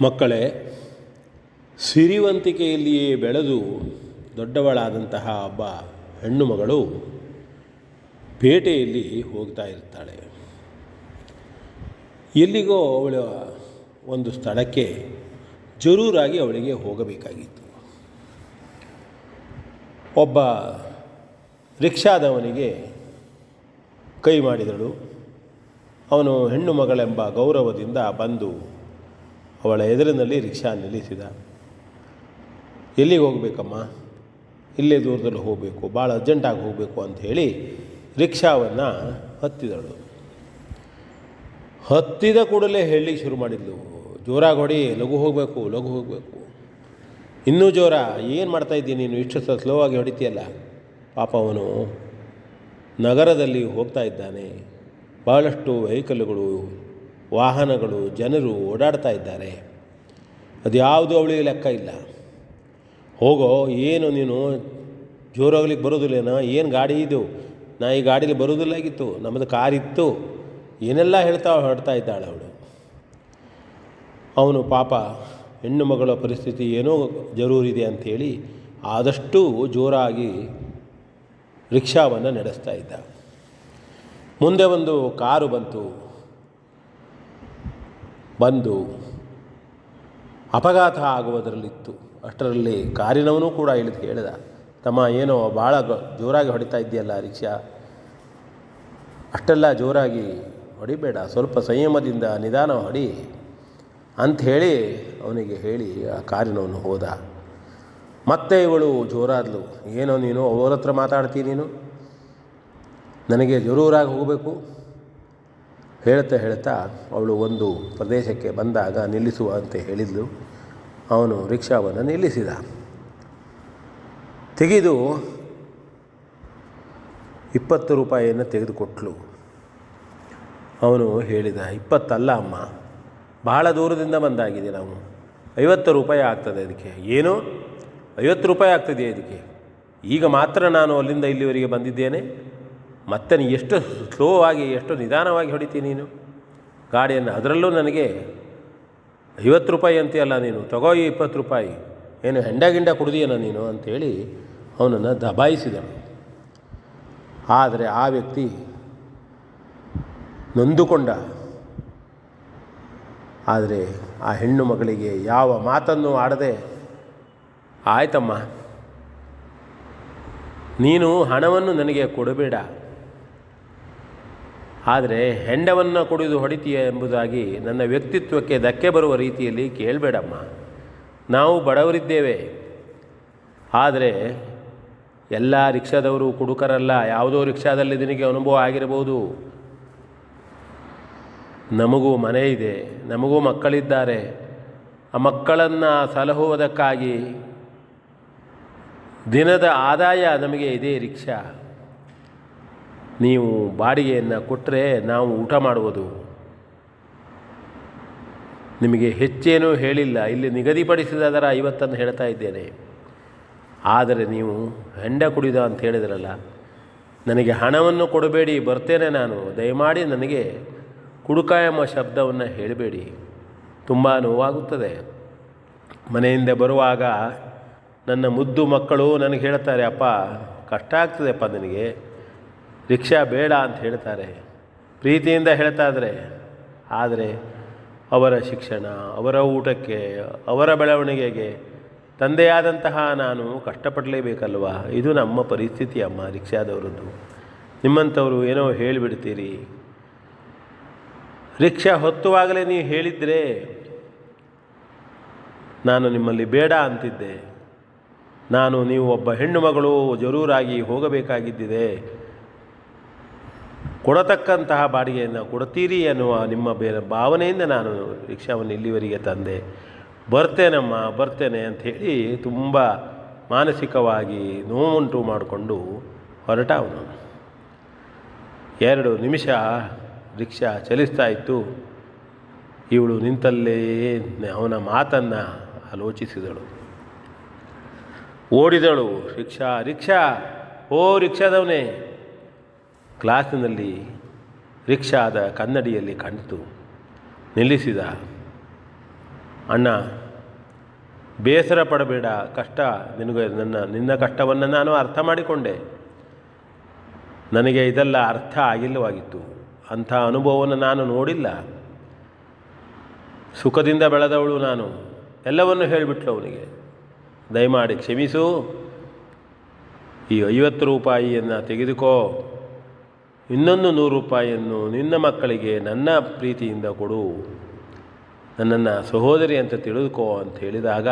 ಮಕ್ಕಳೇ, ಸಿರಿವಂತಿಕೆಯಲ್ಲಿಯೇ ಬೆಳೆದು ದೊಡ್ಡವಳಾದಂತಹ ಒಬ್ಬ ಹೆಣ್ಣು ಮಗಳು ಪೇಟೆಯಲ್ಲಿ ಹೋಗ್ತಾ ಇರ್ತಾಳೆ. ಎಲ್ಲಿಗೋ ಅವಳ ಒಂದು ಸ್ಥಳಕ್ಕೆ ಜರೂರಾಗಿ ಅವಳಿಗೆ ಹೋಗಬೇಕಾಗಿತ್ತು. ಒಬ್ಬ ರಿಕ್ಷಾದವನಿಗೆ ಕೈ ಮಾಡಿದಳು. ಅವನು ಹೆಣ್ಣು ಮಗಳೆಂಬ ಗೌರವದಿಂದ ಬಂದು ಅವಳ ಎದುರಿನಲ್ಲಿ ರಿಕ್ಷಾ ನಿಲ್ಲಿಸಿದ. ಎಲ್ಲಿಗೆ ಹೋಗಬೇಕಮ್ಮ? ಇಲ್ಲೇ ದೂರದಲ್ಲಿ ಹೋಗಬೇಕು, ಭಾಳ ಅರ್ಜೆಂಟಾಗಿ ಹೋಗಬೇಕು ಅಂಥೇಳಿ ರಿಕ್ಷಾವನ್ನು ಹತ್ತಿದಳು. ಹತ್ತಿದ ಕೂಡಲೇ ಹೇಳಲಿಕ್ಕೆ ಶುರು ಮಾಡಿದ್ಲು, ಜೋರಾಗಿ ಹೊಡಿ, ಲಘು ಹೋಗಬೇಕು, ಲಘು ಹೋಗಬೇಕು. ಇನ್ನೂ ಜೋರ, ಏನು ಮಾಡ್ತಾಯಿದ್ದೀನಿ ನೀನು, ಇಷ್ಟು ಸ್ಲೋ ಆಗಿ ಹೊಡಿತೀಯಲ್ಲ. ಪಾಪ ಅವನು ನಗರದಲ್ಲಿ ಹೋಗ್ತಾ ಇದ್ದಾನೆ, ಬಹಳಷ್ಟು ವೆಹಿಕಲ್ಗಳು, ವಾಹನಗಳು, ಜನರು ಓಡಾಡ್ತಾ ಇದ್ದಾರೆ. ಅದು ಯಾವುದು ಅವಳಿಗೆ ಲೆಕ್ಕ ಇಲ್ಲ. ಹೋಗೋ, ಏನು ನೀನು ಜೋರಾಗ್ಲಿಕ್ಕೆ ಬರೋದಿಲ್ಲೇನೋ, ಏನು ಗಾಡಿ ಇದು, ನಾ ಈ ಗಾಡೀಲಿ ಬರೋದಿಲ್ಲಾಗಿತ್ತು, ನಮ್ಮದು ಕಾರಿತ್ತು, ಏನೆಲ್ಲ ಹೊರಡ್ತಾ ಇದ್ದಾಳೆ ಅವಳು. ಅವನು ಪಾಪ ಹೆಣ್ಣು ಮಗಳ ಪರಿಸ್ಥಿತಿ ಏನೋ ಜರೂರಿದೆ ಅಂಥೇಳಿ ಆದಷ್ಟು ಜೋರಾಗಿ ರಿಕ್ಷಾವನ್ನು ನಡೆಸ್ತಾ ಇದ್ದ. ಮುಂದೆ ಒಂದು ಕಾರು ಬಂದು ಅಪಘಾತ ಆಗುವುದರಲ್ಲಿತ್ತು. ಅಷ್ಟರಲ್ಲಿ ಕಾರಿನವನು ಕೂಡ ಇಳಿದು ಹೇಳಿದ, ತಮ್ಮ ಏನೋ ಭಾಳ ಜೋರಾಗಿ ಹೊಡಿತಾ ಇದೆಯಲ್ಲ ರಿಕ್ಷಾ, ಅಷ್ಟೆಲ್ಲ ಜೋರಾಗಿ ಹೊಡಿಬೇಡ, ಸ್ವಲ್ಪ ಸಂಯಮದಿಂದ ನಿಧಾನ ಹೊಡಿ ಅಂಥೇಳಿ ಅವನಿಗೆ ಹೇಳಿ ಆ ಕಾರಿನವನು ಹೋದ. ಮತ್ತೆ ಇವಳು ಜೋರಾದ್ಲು, ಏನೋ ನೀನು ಅವ್ರ ಹತ್ರ ಮಾತಾಡ್ತೀನಿ, ನೀನು ನನಗೆ ಜರೂರಾಗಿ ಹೋಗಬೇಕು. ಹೇಳ್ತಾ ಅವಳು ಒಂದು ಪ್ರದೇಶಕ್ಕೆ ಬಂದಾಗ ನಿಲ್ಲಿಸುವಂತೆ ಹೇಳಿದ್ಲು. ಅವನು ರಿಕ್ಷಾವನ್ನು ನಿಲ್ಲಿಸಿದ. ತೆಗೆದು 20 ರೂಪಾಯಿಯನ್ನು ತೆಗೆದುಕೊಟ್ಲು. ಅವನು ಹೇಳಿದ, 20 ಅಲ್ಲ ಅಮ್ಮ, ಬಹಳ ದೂರದಿಂದ ಬಂದಾಗಿದೆ, ನಾವು 50 ರೂಪಾಯಿ ಆಗ್ತದೆ ಅದಕ್ಕೆ. ಏನು 50 ರೂಪಾಯಿ ಆಗ್ತದೆಯಾ ಇದಕ್ಕೆ? ಈಗ ಮಾತ್ರ ನಾನು ಅಲ್ಲಿಂದ ಇಲ್ಲಿವರೆಗೆ ಬಂದಿದ್ದೇನೆ, ಮತ್ತೆ ನೀ ಎಷ್ಟು ಸ್ಲೋ ಆಗಿ, ಎಷ್ಟು ನಿಧಾನವಾಗಿ ಹೊಡಿತೀನಿ ನೀನು ಗಾಡಿಯನ್ನು, ಅದರಲ್ಲೂ ನನಗೆ 50 ರೂಪಾಯಿ ಅಂತೀಯಲ್ಲ ನೀನು, ತಗೋ ಈ 20 ರೂಪಾಯಿ, ಏನು ಹೆಂಡ ಕುಡ್ದಿಯೇನ ನೀನು ಅಂಥೇಳಿ ಅವನನ್ನು ದಬಾಯಿಸಿದನು. ಆದರೆ ಆ ವ್ಯಕ್ತಿ ನೊಂದುಕೊಂಡ. ಆದರೆ ಆ ಹೆಣ್ಣು ಮಗಳಿಗೆ ಯಾವ ಮಾತನ್ನು ಆಡದೆ, ಆಯ್ತಮ್ಮ, ನೀನು ಹಣವನ್ನು ನನಗೆ ಕೊಡಬೇಡ, ಆದರೆ ಹೆಂಡವನ್ನು ಕುಡಿದು ಹೊಡಿತೀಯ ಎಂಬುದಾಗಿ ನನ್ನ ವ್ಯಕ್ತಿತ್ವಕ್ಕೆ ಧಕ್ಕೆ ಬರುವ ರೀತಿಯಲ್ಲಿ ಕೇಳಬೇಡಮ್ಮ. ನಾವು ಬಡವರಿದ್ದೇವೆ, ಆದರೆ ಎಲ್ಲ ರಿಕ್ಷಾದವರು ಕುಡುಕರಲ್ಲ. ಯಾವುದೋ ರಿಕ್ಷಾದಲ್ಲಿ ನಿನಗೆ ಅನುಭವ ಆಗಿರಬಹುದು, ನಮಗೂ ಮನೆ ಇದೆ, ನಮಗೂ ಮಕ್ಕಳಿದ್ದಾರೆ. ಆ ಮಕ್ಕಳನ್ನು ಸಲಹುವುದಕ್ಕಾಗಿ ದಿನದ ಆದಾಯ ನಮಗೆ ಇದೆ ರಿಕ್ಷಾ. ನೀವು ಬಾಡಿಗೆಯನ್ನು ಕೊಟ್ಟರೆ ನಾವು ಊಟ ಮಾಡುವುದು. ನಿಮಗೆ ಹೆಚ್ಚೇನೂ ಹೇಳಿಲ್ಲ, ಇಲ್ಲಿ ನಿಗದಿಪಡಿಸಿದ ದರ 50 ಹೇಳ್ತಾ ಇದ್ದೇನೆ. ಆದರೆ ನೀವು ಹೆಂಡ ಕುಡಿದ ಅಂತ ಹೇಳಿದ್ರಲ್ಲ, ನನಗೆ ಹಣವನ್ನು ಕೊಡಬೇಡಿ, ಬರ್ತೇನೆ ನಾನು, ದಯಮಾಡಿ ನನಗೆ ಕುಡುಕ ಎಂಬ ಶಬ್ದವನ್ನು ಹೇಳಬೇಡಿ, ತುಂಬ ನೋವಾಗುತ್ತದೆ. ಮನೆಯಿಂದ ಬರುವಾಗ ನನ್ನ ಮುದ್ದು ಮಕ್ಕಳು ನನಗೆ ಹೇಳ್ತಾರೆ, ಅಪ್ಪ ಕಷ್ಟ ಆಗ್ತದೆಪ್ಪ ನನಗೆ, ರಿಕ್ಷಾ ಬೇಡ ಅಂತ ಹೇಳ್ತಾರೆ, ಪ್ರೀತಿಯಿಂದ ಹೇಳ್ತಾ ಇದ್ದಾರೆ. ಆದರೆ ಅವರ ಶಿಕ್ಷಣ, ಅವರ ಊಟಕ್ಕೆ, ಅವರ ಬೆಳವಣಿಗೆಗೆ ತಂದೆಯಾದಂತಹ ನಾನು ಕಷ್ಟಪಡಲೇಬೇಕಲ್ವ. ಇದು ನಮ್ಮ ಪರಿಸ್ಥಿತಿ ಅಮ್ಮ, ರಿಕ್ಷಾದವರದ್ದು. ನಿಮ್ಮಂಥವರು ಏನೋ ಹೇಳಿಬಿಡ್ತೀರಿ. ರಿಕ್ಷಾ ಹೊತ್ತುವಾಗಲೇ ನೀವು ಹೇಳಿದರೆ ನಾನು ನಿಮ್ಮಲ್ಲಿ ಬೇಡ ಅಂತಿದ್ದೆ. ನೀವು ಒಬ್ಬ ಹೆಣ್ಣು ಮಗಳು ಜರೂರಾಗಿ ಹೋಗಬೇಕಾಗಿದ್ದಿದೆ, ಕೊಡತಕ್ಕಂತಹ ಬಾಡಿಗೆಯನ್ನು ಕೊಡ್ತೀರಿ ಎನ್ನುವ ನಿಮ್ಮ ಬೇರೆ ಭಾವನೆಯಿಂದ ನಾನು ರಿಕ್ಷಾವನ್ನು ಇಲ್ಲಿವರೆಗೆ ತಂದೆ. ಬರ್ತೇನಮ್ಮ, ಬರ್ತೇನೆ ಅಂಥೇಳಿ ತುಂಬ ಮಾನಸಿಕವಾಗಿ ನೋವುಂಟು ಮಾಡಿಕೊಂಡು ಹೊರಟ ಅವನು. 2 ನಿಮಿಷ ರಿಕ್ಷಾ ಚಲಿಸ್ತಾ ಇತ್ತು. ಇವಳು ನಿಂತಲ್ಲೇ ಅವನ ಮಾತನ್ನು ಆಲೋಚಿಸಿದಳು. ಓಡಿದಳು, ರಿಕ್ಷಾ ರಿಕ್ಷಾ, ಓ ರಿಕ್ಷಾದವನೇ. ಕ್ಲಾಸಿನಲ್ಲಿ ರಿಕ್ಷಾದ ಕನ್ನಡಿಯಲ್ಲಿ ಕಾಣಿತು. ನಿಲ್ಲಿಸಿದ. ಅಣ್ಣ ಬೇಸರ ಪಡಬೇಡ, ನಿನಗೆ ನಿನ್ನ ಕಷ್ಟವನ್ನು ನಾನು ಅರ್ಥ ಮಾಡಿಕೊಂಡೆ. ನನಗೆ ಇದೆಲ್ಲ ಅರ್ಥ ಆಗಿಲ್ಲವಾಗಿತ್ತು, ಅಂಥ ಅನುಭವವನ್ನು ನಾನು ನೋಡಿಲ್ಲ. ಸುಖದಿಂದ ಬೆಳೆದವಳು ನಾನು. ಎಲ್ಲವನ್ನು ಹೇಳಿಬಿಟ್ಲು ಅವನಿಗೆ. ದಯಮಾಡಿ ಕ್ಷಮಿಸು, ಈ 50 ರೂಪಾಯಿಯನ್ನು ತೆಗೆದುಕೋ, ಇನ್ನೊಂದು 100 ರೂಪಾಯಿಯನ್ನು ನಿನ್ನ ಮಕ್ಕಳಿಗೆ ನನ್ನ ಪ್ರೀತಿಯಿಂದ ಕೊಡು, ನನ್ನನ್ನು ಸಹೋದರಿ ಅಂತ ತಿಳಿದುಕೋ ಅಂತ ಹೇಳಿದಾಗ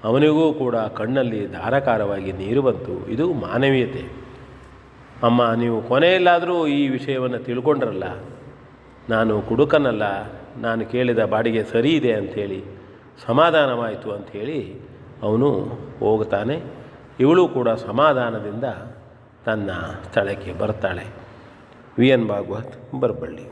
ಅವನಿಗೂ ಕೂಡ ಕಣ್ಣಲ್ಲಿ ಧಾರಾಕಾರವಾಗಿ ನೀರು ಬಂತು. ಇದು ಮಾನವೀಯತೆ. ಅಮ್ಮ, ನೀವು ಕೊನೆಯಲ್ಲಾದರೂ ಈ ವಿಷಯವನ್ನು ತಿಳ್ಕೊಂಡ್ರಲ್ಲ, ನಾನು ಕುಡುಕನಲ್ಲ, ನಾನು ಕೇಳಿದ ಬಾಡಿಗೆ ಸರಿ ಇದೆ ಅಂಥೇಳಿ ಸಮಾಧಾನವಾಯಿತು ಅಂಥೇಳಿ ಅವನು ಹೋಗ್ತಾನೆ. ಇವಳು ಕೂಡ ಸಮಾಧಾನದಿಂದ ತನ್ನ ಸ್ಥಳಕ್ಕೆ ಬರ್ತಾಳೆ. V N Bhagwat, Baraballi.